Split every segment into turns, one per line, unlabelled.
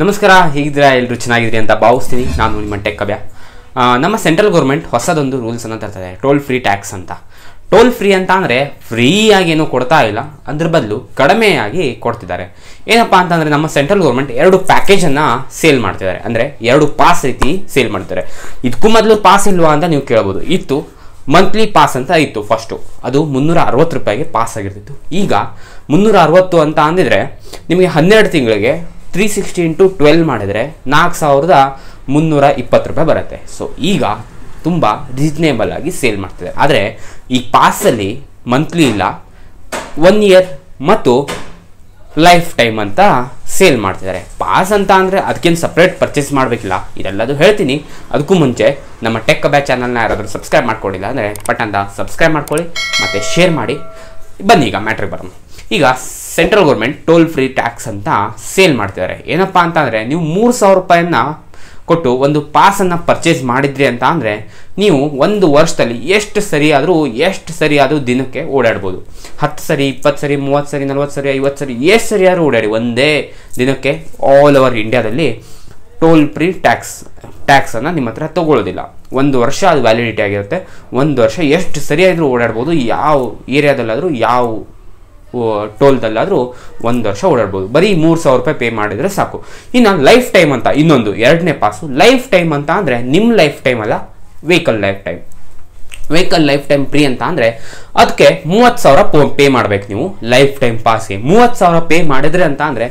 ನಮಸ್ಕಾರ, ಹೇಗಿದ್ದೀರಾ? ಎಲ್ಲರೂ ಚೆನ್ನಾಗಿದ್ರಿ ಅಂತ ಭಾವಿಸ್ತೀನಿ. ನಾನು ನಿಮ್ಮ ಟೆಕ್ ಅಭ್ಯ. ನಮ್ಮ ಸೆಂಟ್ರಲ್ ಗೌರ್ಮೆಂಟ್ ಹೊಸದೊಂದು ರೂಲ್ಸನ್ನು ತರ್ತದೆ, ಟೋಲ್ ಫ್ರೀ ಟ್ಯಾಕ್ಸ್ ಅಂತ. ಟೋಲ್ ಫ್ರೀ ಅಂತ ಅಂದರೆ ಫ್ರೀಯಾಗಿ ಏನೂ ಕೊಡ್ತಾ ಇಲ್ಲ, ಅದ್ರ ಬದಲು ಕಡಿಮೆಯಾಗಿ ಕೊಡ್ತಿದ್ದಾರೆ. ಏನಪ್ಪ ಅಂತಂದರೆ ನಮ್ಮ ಸೆಂಟ್ರಲ್ ಗೌರ್ಮೆಂಟ್ 2 ಪ್ಯಾಕೇಜನ್ನು ಸೇಲ್ ಮಾಡ್ತಿದ್ದಾರೆ, ಅಂದರೆ 2 ಪಾಸ್ ರೀತಿ ಸೇಲ್ ಮಾಡ್ತಾರೆ. ಇದಕ್ಕೂ ಮೊದಲು ಪಾಸ್ ಇಲ್ವಾ ಅಂತ ನೀವು ಕೇಳ್ಬೋದು. ಇತ್ತು, ಮಂತ್ಲಿ ಪಾಸ್ ಅಂತ ಇತ್ತು ಫಸ್ಟು, ಅದು 360 ರೂಪಾಯಿಗೆ ಪಾಸ್ ಆಗಿರ್ತಿತ್ತು. ಈಗ 360 ಅಂತ ಅಂದಿದ್ರೆ ನಿಮಗೆ 12 ತಿಂಗಳಿಗೆ 360 × 12 ಮಾಡಿದರೆ 4320 ರೂಪಾಯಿ ಬರುತ್ತೆ. ಸೊ ಈಗ ತುಂಬ ರೀಸನೇಬಲ್ ಆಗಿ ಸೇಲ್ ಮಾಡ್ತಿದೆ. ಆದರೆ ಈ ಪಾಸಲ್ಲಿ ಮಂತ್ಲಿ ಇಲ್ಲ, 1 ಇಯರ್ ಮತ್ತು ಲೈಫ್ ಟೈಮ್ ಅಂತ ಸೇಲ್ ಮಾಡ್ತಿದ್ದಾರೆ. ಪಾಸ್ ಅಂತ ಅಂದರೆ ಅದಕ್ಕೇನು ಸಪ್ರೇಟ್ ಪರ್ಚೇಸ್ ಮಾಡಬೇಕಿಲ್ಲ, ಇದೆಲ್ಲದು ಹೇಳ್ತೀನಿ. ಅದಕ್ಕೂ ಮುಂಚೆ ನಮ್ಮ ಟೆಕ್ ಅಭ್ಯ ಚಾನಲ್ನ ಯಾರಾದರೂ ಸಬ್ಸ್ಕ್ರೈಬ್ ಮಾಡ್ಕೊಂಡಿಲ್ಲ ಅಂದರೆ ಪಟ್ ಅಂತ ಸಬ್ಸ್ಕ್ರೈಬ್ ಮಾಡ್ಕೊಳ್ಳಿ ಮತ್ತು ಶೇರ್ ಮಾಡಿ. ಬನ್ನಿ ಈಗ ಮ್ಯಾಟ್ರಿಗೆ ಬರೋಣ. ಈಗ central government toll free tax ಅಂತ ಸೇಲ್ ಮಾಡ್ತಿದ್ದಾರೆ. ಏನಪ್ಪ ಅಂತಂದರೆ ನೀವು 3000 ರೂಪಾಯಿಯನ್ನು ಕೊಟ್ಟು ಒಂದು ಪಾಸನ್ನು ಪರ್ಚೇಸ್ ಮಾಡಿದ್ರಿ ಅಂತ ಅಂದರೆ ನೀವು 1 ವರ್ಷದಲ್ಲಿ ಎಷ್ಟು ಸರಿಯಾದರೂ ದಿನಕ್ಕೆ ಓಡಾಡ್ಬೋದು. 10 ಸರಿ, 20 ಸರಿ, 30 ಸರಿ, 40 ಸರಿ, 50 ಸರಿ, ಎಷ್ಟು ಸರಿಯಾದರೂ ಓಡಾಡಿ ಒಂದೇ ದಿನಕ್ಕೆ ಆಲ್ ಓವರ್ ಇಂಡಿಯಾದಲ್ಲಿ ಟೋಲ್ ಫ್ರೀ ಟ್ಯಾಕ್ಸನ್ನು ನಿಮ್ಮ ಹತ್ರ ತೊಗೊಳ್ಳೋದಿಲ್ಲ. 1 ವರ್ಷ ಅದು ವ್ಯಾಲಿಡಿಟಿ ಆಗಿರುತ್ತೆ. 1 ವರ್ಷ ಎಷ್ಟು ಸರಿಯಾದರೂ ಓಡಾಡ್ಬೋದು, ಯಾವ ಏರಿಯಾದಲ್ಲಾದರೂ ಯಾವ ಟೋಲ್ದಲ್ಲಾದರೂ 1 ವರ್ಷ ಓಡಾಡ್ಬೋದು. ಬರೀ 3000 ರೂಪಾಯಿ ಪೇ ಮಾಡಿದರೆ ಸಾಕು. ಇನ್ನು ಲೈಫ್ ಟೈಮ್ ಅಂತ ಇನ್ನೊಂದು 2ನೇ ಪಾಸು. ಲೈಫ್ ಟೈಮ್ ಅಂತ ಅಂದರೆ ನಿಮ್ಮ ಲೈಫ್ ಟೈಮ್ ಅಲ್ಲ, ವೆಹಿಕಲ್ ಲೈಫ್ ಟೈಮ್ ಫ್ರೀ ಅಂತ ಅಂದರೆ ಅದಕ್ಕೆ 30,000 ಪೇ ಮಾಡಬೇಕು ನೀವು. ಲೈಫ್ ಟೈಮ್ ಪಾಸ್ಗೆ 30,000 ಪೇ ಮಾಡಿದ್ರೆ ಅಂತ ಅಂದರೆ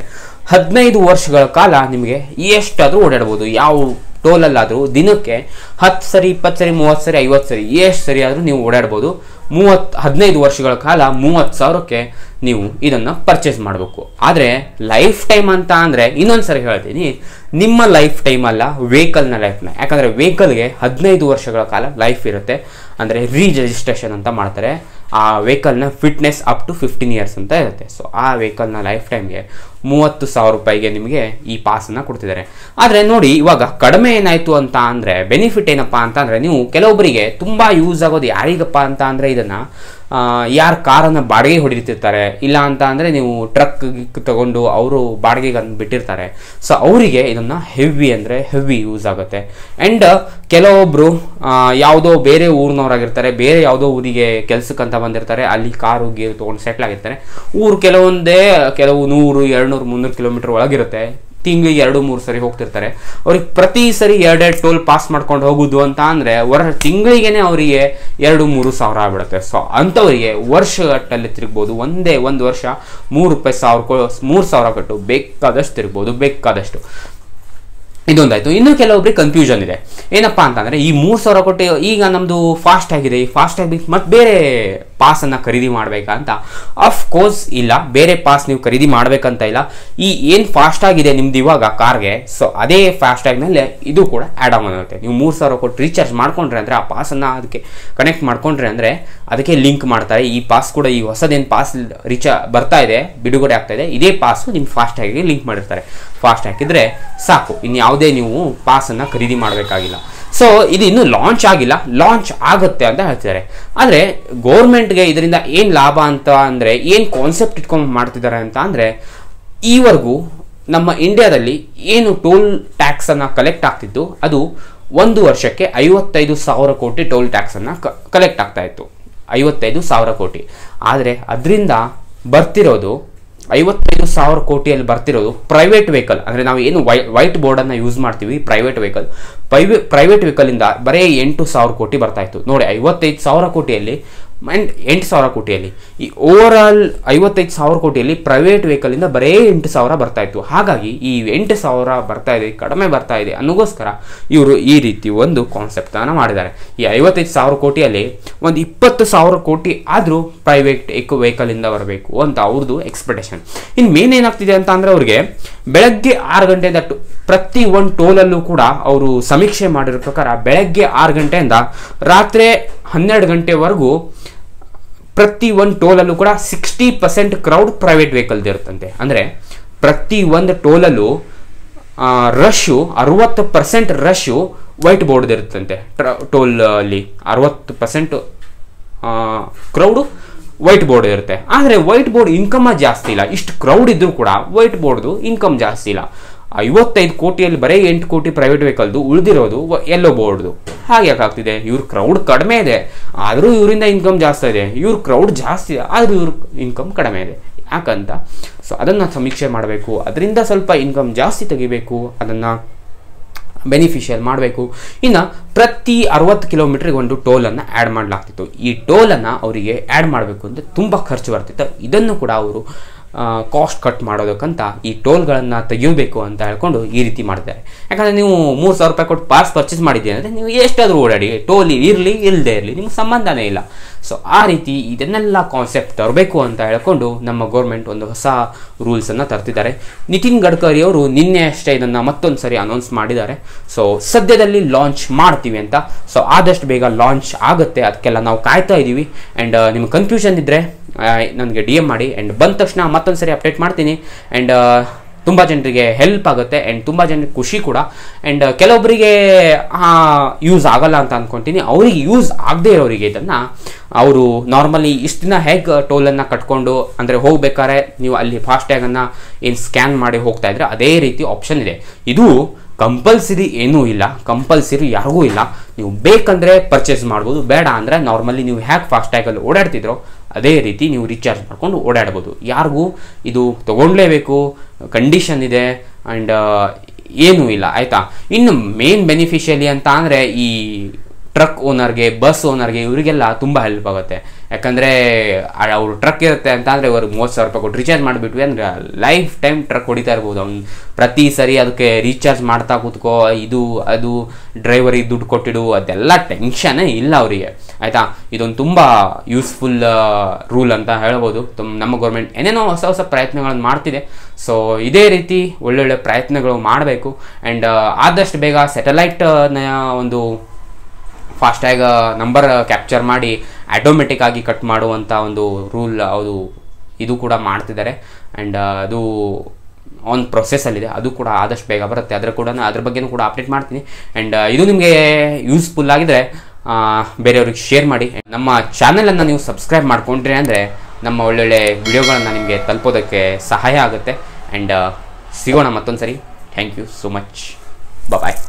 15 ವರ್ಷಗಳ ಕಾಲ ನಿಮಗೆ ಎಷ್ಟಾದರೂ ಓಡಾಡ್ಬೋದು. ಯಾವ ಟೋಲಲ್ಲಾದರೂ ದಿನಕ್ಕೆ 10 ಸರಿ, 20 ಸರಿ, 30 ಸರಿ, 50 ಸರಿ, ಎಷ್ಟು ಸರಿ ಆದರೂ ನೀವು ಓಡಾಡ್ಬೋದು. 15 ವರ್ಷಗಳ ಕಾಲ 30,000ಕ್ಕೆ ನೀವು ಇದನ್ನು ಪರ್ಚೇಸ್ ಮಾಡಬೇಕು. ಆದರೆ ಲೈಫ್ ಟೈಮ್ ಅಂತ ಅಂದರೆ ಇನ್ನೊಂದು ಸರಿ ಹೇಳ್ತೀನಿ, ನಿಮ್ಮ ಲೈಫ್ ಟೈಮ್ ಅಲ್ಲ, ವೆಹಿಕಲ್ನ ಲೈಫ್ನ. ಯಾಕಂದರೆ ವೆಹಿಕಲ್ಗೆ 15 ವರ್ಷಗಳ ಕಾಲ ಲೈಫ್ ಇರುತ್ತೆ. ಅಂದರೆ ರಿಜಿಸ್ಟ್ರೇಷನ್ ಅಂತ ಮಾಡ್ತಾರೆ. ಆ ವೆಹಿಕಲ್ನ ಫಿಟ್ನೆಸ್ ಅಪ್ ಟು 15 ಇಯರ್ಸ್ ಅಂತ ಇರುತ್ತೆ. ಸೊ ಆ ವೆಹಿಕಲ್ನ ಲೈಫ್ ಟೈಮ್ಗೆ 30,000 ರೂಪಾಯಿಗೆ ನಿಮಗೆ ಈ ಪಾಸನ್ನು ಕೊಡ್ತಿದ್ದಾರೆ. ಆದರೆ ನೋಡಿ, ಇವಾಗ ಕಡಿಮೆ ಏನಾಯಿತು ಅಂತ ಅಂದರೆ ಬೆನಿಫಿಟ್ ಏನಪ್ಪ ಅಂತ ಅಂದರೆ, ನೀವು ಕೆಲವೊಬ್ಬರಿಗೆ ತುಂಬ ಯೂಸ್ ಆಗೋದು ಯಾರಿಗಪ್ಪ ಅಂತ ಅಂದರೆ ಇದನ್ನು ಯಾರು ಕಾರನ್ನು ಬಾಡಿಗೆ ಹೊಡಿತಿರ್ತಾರೆ, ಇಲ್ಲ ಅಂತ ಅಂದರೆ ನೀವು ಟ್ರಕ್ ತಗೊಂಡು ಅವರು ಬಾಡಿಗೆಗೆ ಬಿಟ್ಟಿರ್ತಾರೆ. ಸೊ ಅವರಿಗೆ ಇದನ್ನು ಹೆವಿ ಯೂಸ್ ಆಗುತ್ತೆ. ಆ್ಯಂಡ್ ಕೆಲವೊಬ್ಬರು ಯಾವುದೋ ಬೇರೆ ಊರಿನವರಾಗಿರ್ತಾರೆ, ಬೇರೆ ಯಾವುದೋ ಊರಿಗೆ ಕೆಲಸಕ್ಕಂತ ಬಂದಿರ್ತಾರೆ, ಅಲ್ಲಿ ಕಾರು ಗೀರು ತೊಗೊಂಡು ಸೆಟ್ಲ್ ಆಗಿರ್ತಾರೆ. ಊರು ಕೆಲವು 100, 200, 300 ಕಿಲೋಮೀಟರ್ ಒಳಗಿರುತ್ತೆ. ತಿಂಗಳಿಗೆ 2-3 ಸರಿ ಹೋಗ್ತಿರ್ತಾರೆ. ಅವ್ರಿಗೆ ಪ್ರತಿ ಸರಿ 2 ಟೋಲ್ ಪಾಸ್ ಮಾಡ್ಕೊಂಡು ಹೋಗೋದು ಅಂತ ಅಂದರೆ ತಿಂಗಳಿಗೇ ಅವರಿಗೆ 2-3 ಸಾವಿರ ಆಗ್ಬಿಡುತ್ತೆ. ಸೊ ಅಂಥವರಿಗೆ ವರ್ಷಗಟ್ಟಲ್ಲಿ ತಿರುಗ್ಬೋದು. ಒಂದು ವರ್ಷ 3 ಸಾವಿರ ಕಟ್ಟು ಬೇಕಾದಷ್ಟು ತಿರುಗ್ಬೋದು, ಬೇಕಾದಷ್ಟು. ಇದೊಂದಾಯಿತು. ಇನ್ನು ಕೆಲವೊಬ್ರಿಗೆ ಕನ್ಫ್ಯೂಷನ್ ಇದೆ. ಏನಪ್ಪ ಅಂತಂದರೆ ಈ 3000 ಕೊಟ್ಟು ಈಗ ನಮ್ಮದು ಫಾಸ್ಟ್ ಆಗಿದೆ, ಈ ಫಾಸ್ಟ್ ಆಗಿ ಮತ್ತು ಬೇರೆ ಪಾಸನ್ನು ಖರೀದಿ ಮಾಡಬೇಕಾ ಅಂತ. ಅಫ್ಕೋರ್ಸ್ ಇಲ್ಲ, ಬೇರೆ ಪಾಸ್ ನೀವು ಖರೀದಿ ಮಾಡಬೇಕಂತ ಇಲ್ಲ. ಈ ಏನು ಫಾಸ್ಟ್ ಆಗಿದೆ ನಿಮ್ದು ಇವಾಗ ಕಾರ್ಗೆ, ಸೊ ಅದೇ ಫಾಸ್ಟ್ ಆಗಿನಲ್ಲಿ ಇದು ಕೂಡ ಆ್ಯಡ್ ಆನ್ ಆಗುತ್ತೆ. ನೀವು 3000 ಕೊಟ್ಟು ರೀಚಾರ್ಜ್ ಮಾಡ್ಕೊಂಡ್ರೆ ಅಂದರೆ ಆ ಪಾಸನ್ನು ಅದಕ್ಕೆ ಕನೆಕ್ಟ್ ಮಾಡ್ಕೊಂಡ್ರೆ ಅಂದರೆ ಅದಕ್ಕೆ ಲಿಂಕ್ ಮಾಡ್ತಾರೆ. ಈ ಪಾಸ್ ಕೂಡ ಈ ಹೊಸದೇನು ಪಾಸ್ ಬರ್ತಾ ಇದೆ, ಬಿಡುಗಡೆ ಆಗ್ತಾ ಇದೆ, ಇದೇ ಪಾಸು ನಿಮ್ಮ ಫಾಸ್ಟ್ ಆಗಿ ಲಿಂಕ್ ಮಾಡಿರ್ತಾರೆ. ಫಾಸ್ಟ್ ಹಾಕಿದರೆ ಸಾಕು, ಇನ್ನು ಯಾವುದೇ ನೀವು ಪಾಸನ್ನು ಖರೀದಿ ಮಾಡಬೇಕಾಗಿಲ್ಲ. ಸೊ ಇದು ಇನ್ನೂ ಲಾಂಚ್ ಆಗಿಲ್ಲ, ಲಾಂಚ್ ಆಗುತ್ತೆ ಅಂತ ಹೇಳ್ತಿದ್ದಾರೆ. ಆದರೆ ಗೌರ್ಮೆಂಟ್ಗೆ ಇದರಿಂದ ಏನು ಲಾಭ ಅಂತ ಅಂದರೆ, ಏನು ಕಾನ್ಸೆಪ್ಟ್ ಇಟ್ಕೊಂಡು ಮಾಡ್ತಿದ್ದಾರೆ ಅಂತ ಅಂದರೆ, ಈವರೆಗೂ ನಮ್ಮ ಇಂಡಿಯಾದಲ್ಲಿ ಏನು ಟೋಲ್ ಟ್ಯಾಕ್ಸನ್ನು ಕಲೆಕ್ಟ್ ಆಗ್ತಿತ್ತು ಅದು 1 ವರ್ಷಕ್ಕೆ 55,000 ಕೋಟಿ ಟೋಲ್ ಟ್ಯಾಕ್ಸನ್ನು ಕಲೆಕ್ಟ್ ಆಗ್ತಾ ಇತ್ತು. 55,000 ಕೋಟಿ. ಆದರೆ ಅದರಿಂದ ಬರ್ತಿರೋದು 55,000 ಕೋಟಿಯಲ್ಲಿ ಬರ್ತಿರೋದು ಪ್ರೈವೇಟ್ ವೆಹಿಕಲ್. ಅಂದರೆ ನಾವು ಏನು ವೈಟ್ ಬೋರ್ಡನ್ನು ಯೂಸ್ ಮಾಡ್ತೀವಿ, ಪ್ರೈವೇಟ್ ವೆಹಿಕಲಿಂದ ಬರೀ 8,000 ಕೋಟಿ ಬರ್ತಾ ಇತ್ತು. ನೋಡಿ, 55,000 ಕೋಟಿಯಲ್ಲಿ ಆ್ಯಂಡ್ 8,000 ಕೋಟಿಯಲ್ಲಿ, ಈ ಓವರಾಲ್ 55,000 ಕೋಟಿಯಲ್ಲಿ ಪ್ರೈವೇಟ್ ವೆಹಿಕಲಿಂದ ಬರೀ 8,000 ಬರ್ತಾ ಇತ್ತು. ಹಾಗಾಗಿ ಈ 8,000 ಬರ್ತಾ ಇದೆ, ಕಡಿಮೆ ಬರ್ತಾ ಇದೆ ಅನ್ನೋಗೋಸ್ಕರ ಇವರು ಈ ರೀತಿ ಒಂದು ಕಾನ್ಸೆಪ್ಟನ್ನು ಮಾಡಿದ್ದಾರೆ. ಈ 55,000 ಕೋಟಿಯಲ್ಲಿ ಒಂದು 20,000 ಕೋಟಿ ಆದರೂ ಪ್ರೈವೇಟ್ ವೆಹಿಕಲಿಂದ ಬರಬೇಕು ಅಂತ ಅವ್ರದ್ದು ಎಕ್ಸ್ಪೆಕ್ಟೇಷನ್. ಇನ್ನು ಮೇನ್ ಏನಾಗ್ತಿದೆ ಅಂತ ಅಂದರೆ, ಅವ್ರಿಗೆ ಬೆಳಗ್ಗೆ 6 ಗಂಟೆಯಿಂದ ಪ್ರತಿ ಒಂದು ಟೋಲಲ್ಲೂ ಕೂಡ ಅವರು ಸಮೀಕ್ಷೆ ಮಾಡಿರೋ ಪ್ರಕಾರ ಬೆಳಗ್ಗೆ 6 ಗಂಟೆಯಿಂದ ರಾತ್ರಿ 12 ಗಂಟೆವರೆಗೂ ಪ್ರತಿ ಒಂದು ಟೋಲಲ್ಲೂ ಕೂಡ 60% ಕ್ರೌಡ್ ಪ್ರೈವೇಟ್ ವೆಹಿಕಲ್ದು ಇರುತ್ತಂತೆ. ಅಂದರೆ ಪ್ರತಿ ಒಂದು ಟೋಲಲ್ಲೂ ರಶ್ಶು 60% ರಶ್ಶು ವೈಟ್ ಬೋರ್ಡ್ ಇರುತ್ತಂತೆ. ಟೋಲ್ ಅಲ್ಲಿ 60% ಕ್ರೌಡು ವೈಟ್ ಬೋರ್ಡ್ ಇರುತ್ತೆ. ಆದರೆ ವೈಟ್ ಬೋರ್ಡ್ ಇನ್ಕಮ್ ಜಾಸ್ತಿ ಇಲ್ಲ. ಇಷ್ಟು ಕ್ರೌಡ್ ಇದ್ರೂ ಕೂಡ ವೈಟ್ ಬೋರ್ಡ್ದು ಇನ್ಕಮ್ ಜಾಸ್ತಿ ಇಲ್ಲ. 55 ಕೋಟಿಯಲ್ಲಿ ಬರೀ 8 ಕೋಟಿ ಪ್ರೈವೇಟ್ ವೆಹಿಕಲ್ದು, ಉಳಿದಿರೋದು ಎಲ್ಲೋ ಬೋರ್ಡ್ದು. ಹಾಗೆ ಯಾಕಾಗ್ತಿದೆ? ಇವ್ರ ಕ್ರೌಡ್ ಕಡಿಮೆ ಇದೆ ಆದರೂ ಇವರಿಂದ ಇನ್ಕಮ್ ಜಾಸ್ತಿ ಇದೆ, ಇವ್ರ ಕ್ರೌಡ್ ಜಾಸ್ತಿ ಇದೆ ಆದರೂ ಇವ್ರ ಇನ್ಕಮ್ ಕಡಿಮೆ ಇದೆ. ಯಾಕಂತ ಸೊ ಅದನ್ನು ಸಮೀಕ್ಷೆ ಮಾಡಬೇಕು, ಅದರಿಂದ ಸ್ವಲ್ಪ ಇನ್ಕಮ್ ಜಾಸ್ತಿ ತೆಗಿಬೇಕು, ಅದನ್ನು ಬೆನಿಫಿಷಿಯಲ್ ಮಾಡಬೇಕು. ಇನ್ನು ಪ್ರತಿ 60 ಕಿಲೋಮೀಟ್ರಿಗೆ ಒಂದು ಟೋಲನ್ನು ಆ್ಯಡ್ ಮಾಡಲಾಗ್ತಿತ್ತು. ಈ ಟೋಲನ್ನು ಅವರಿಗೆ ಆ್ಯಡ್ ಮಾಡಬೇಕು ಅಂದರೆ ತುಂಬ ಖರ್ಚು ಬರ್ತಿತ್ತು. ಇದನ್ನು ಕೂಡ ಅವರು ಕಾಸ್ಟ್ ಕಟ್ ಮಾಡೋದಕ್ಕಂತ ಈ ಟೋಲ್ಗಳನ್ನು ತೆಗಿಬೇಕು ಅಂತ ಹೇಳ್ಕೊಂಡು ಈ ರೀತಿ ಮಾಡ್ತಾರೆ. ಯಾಕಂದರೆ ನೀವು 3,000 ರೂಪಾಯಿ ಕೊಟ್ಟು ಪಾಸ್ ಪರ್ಚೇಸ್ ಮಾಡಿದ್ದೀರಿ ಅಂದರೆ ನೀವು ಎಷ್ಟಾದರೂ ಓಡಾಡಿ, ಟೋಲ್ ಇರಲಿ ಇಲ್ಲದೆ ಇರಲಿ ನಿಮ್ಗೆ ಸಂಬಂಧನೇ ಇಲ್ಲ. ಸೊ ಆ ರೀತಿ ಇದನ್ನೆಲ್ಲ ಕಾನ್ಸೆಪ್ಟ್ ತರಬೇಕು ಅಂತ ಹೇಳ್ಕೊಂಡು ನಮ್ಮ ಗೌರ್ಮೆಂಟ್ ಒಂದು ಹೊಸ ರೂಲ್ಸನ್ನು ತರ್ತಿದ್ದಾರೆ. ನಿತಿನ್ ಗಡ್ಕರಿ ಅವರು ನಿನ್ನೆ ಅಷ್ಟೇ ಇದನ್ನು ಮತ್ತೊಂದು ಸರಿ ಅನೌನ್ಸ್ ಮಾಡಿದ್ದಾರೆ. ಸೊ ಸದ್ಯದಲ್ಲಿ ಲಾಂಚ್ ಮಾಡ್ತೀವಿ ಅಂತ. ಸೊ ಆದಷ್ಟು ಬೇಗ ಲಾಂಚ್ ಆಗುತ್ತೆ, ಅದಕ್ಕೆಲ್ಲ ನಾವು ಕಾಯ್ತಾ ಇದ್ದೀವಿ. ಆ್ಯಂಡ್ ನಿಮ್ಗೆ ಕನ್ಫ್ಯೂಷನ್ ಇದ್ದರೆ ನನಗೆ DM ಮಾಡಿ. ಆ್ಯಂಡ್ ಬಂದ ತಕ್ಷಣ ಮತ್ತೊಂದು ಸರಿ ಅಪ್ಡೇಟ್ ಮಾಡ್ತೀನಿ. ಆ್ಯಂಡ್ ತುಂಬ ಜನರಿಗೆ ಹೆಲ್ಪ್ ಆಗುತ್ತೆ ಆ್ಯಂಡ್ ತುಂಬ ಜನರಿಗೆ ಖುಷಿ ಕೂಡ. ಆ್ಯಂಡ್ ಕೆಲವೊಬ್ಬರಿಗೆ ಯೂಸ್ ಆಗಲ್ಲ ಅಂತ ಅಂದ್ಕೊತೀನಿ. ಅವರಿಗೆ ಯೂಸ್ ಆಗದೆ ಇರೋರಿಗೆ ಇದನ್ನು ಅವರು ನಾರ್ಮಲಿ ಇಷ್ಟು ದಿನ ಹೇಗೆ ಟೋಲನ್ನು ಕಟ್ಕೊಂಡು ಅಂದರೆ ಹೋಗ್ಬೇಕಾದ್ರೆ ನೀವು ಅಲ್ಲಿ ಫಾಸ್ಟ್ಯಾಗನ್ನು ಏನು ಸ್ಕ್ಯಾನ್ ಮಾಡಿ ಹೋಗ್ತಾ ಇದ್ರೆ ಅದೇ ರೀತಿ ಆಪ್ಷನ್ ಇದೆ. ಇದು ಕಂಪಲ್ಸರಿ ಏನೂ ಇಲ್ಲ, ಕಂಪಲ್ಸರಿ ಯಾರಿಗೂ ಇಲ್ಲ. ನೀವು ಬೇಕಂದರೆ ಪರ್ಚೇಸ್ ಮಾಡ್ಬೋದು, ಬೇಡ ಅಂದರೆ ನಾರ್ಮಲಿ ನೀವು ಹೇಗೆ ಫಾಸ್ಟ್ಯಾಗಲ್ಲಿ ಓಡಾಡ್ತಿದ್ರೋ ಅದೇ ರೀತಿ ನೀವು ರೀಚಾರ್ಜ್ ಮಾಡ್ಕೊಂಡು ಓಡಾಡ್ಬೋದು. ಯಾರಿಗೂ ಇದು ತೊಗೊಳ್ಲೇಬೇಕು ಕಂಡೀಷನ್ ಇದೆ ಆ್ಯಂಡ್ ಏನೂ ಇಲ್ಲ, ಆಯಿತಾ. ಇನ್ನು ಮೇನ್ ಬೆನಿಫಿಷಿಯಲಿ ಅಂತ ಅಂದರೆ ಈ ಟ್ರಕ್ ಓನರ್ಗೆ, ಬಸ್ ಓನರ್ಗೆ, ಇವರಿಗೆಲ್ಲ ತುಂಬ ಹೆಲ್ಪ್ ಆಗುತ್ತೆ. ಯಾಕಂದರೆ ಅವರು ಟ್ರಕ್ ಇರುತ್ತೆ ಅಂತ ಅಂದರೆ ಇವರು 30,000 ರೂಪಾಯಿ ಕೊಟ್ಟು ರೀಚಾರ್ಜ್ ಮಾಡಿಬಿಟ್ವಿ ಅಂದರೆ ಲೈಫ್ ಟೈಮ್ ಟ್ರಕ್ ಹೊಡಿತಾ ಇರ್ಬೋದು. ಅವ್ನು ಪ್ರತಿ ಸರಿ ಅದಕ್ಕೆ ರೀಚಾರ್ಜ್ ಮಾಡ್ತಾ ಕೂತ್ಕೋ, ಇದು ಅದು ಡ್ರೈವರಿಗೆ ದುಡ್ಡು ಕೊಟ್ಟಿಡು, ಅದೆಲ್ಲ ಟೆನ್ಷನ್ನೇ ಇಲ್ಲ ಅವರಿಗೆ, ಆಯಿತಾ. ಇದೊಂದು ತುಂಬ ಯೂಸ್ಫುಲ್ ರೂಲ್ ಅಂತ ಹೇಳ್ಬೋದು. ನಮ್ಮ ಗೌರ್ಮೆಂಟ್ ಏನೇನೋ ಹೊಸ ಹೊಸ ಪ್ರಯತ್ನಗಳನ್ನು ಮಾಡ್ತಿದೆ. ಸೊ ಇದೇ ರೀತಿ ಒಳ್ಳೊಳ್ಳೆ ಪ್ರಯತ್ನಗಳು ಮಾಡಬೇಕು. ಆ್ಯಂಡ್ ಆದಷ್ಟು ಬೇಗ ಸ್ಯಾಟಲೈಟ್ನ ಒಂದು ಫಾಸ್ಟ್ಯಾಗ್ ನಂಬರ್ ಕ್ಯಾಪ್ಚರ್ ಮಾಡಿ ಆಟೋಮೆಟಿಕ್ ಆಗಿ ಕಟ್ ಮಾಡುವಂಥ ಒಂದು ರೂಲ್ ಇದು ಕೂಡ ಮಾಡ್ತಿದ್ದಾರೆ. ಆ್ಯಂಡ್ ಅದು ಆನ್ ಪ್ರೊಸೆಸಲ್ಲಿದೆ, ಅದು ಕೂಡ ಆದಷ್ಟು ಬೇಗ ಬರುತ್ತೆ. ಅದ್ರ ಬಗ್ಗೆನೂ ಕೂಡ ಅಪ್ಡೇಟ್ ಮಾಡ್ತೀನಿ. ಆ್ಯಂಡ್ ಇದು ನಿಮಗೆ ಯೂಸ್ಫುಲ್ ಆಗಿದ್ರೆ ಬೇರೆಯವ್ರಿಗೆ ಶೇರ್ ಮಾಡಿ. ನಮ್ಮ ಚಾನಲನ್ನು ನೀವು ಸಬ್ಸ್ಕ್ರೈಬ್ ಮಾಡ್ಕೊಂಡ್ರಿ ಅಂದರೆ ನಮ್ಮ ಒಳ್ಳೊಳ್ಳೆ ವಿಡಿಯೋಗಳನ್ನು ನಿಮಗೆ ತಲುಪೋದಕ್ಕೆ ಸಹಾಯ ಆಗುತ್ತೆ. ಆ್ಯಂಡ್ ಸಿಗೋಣ ಮತ್ತೊಂದು ಸರಿ. Thank you so much. Bye.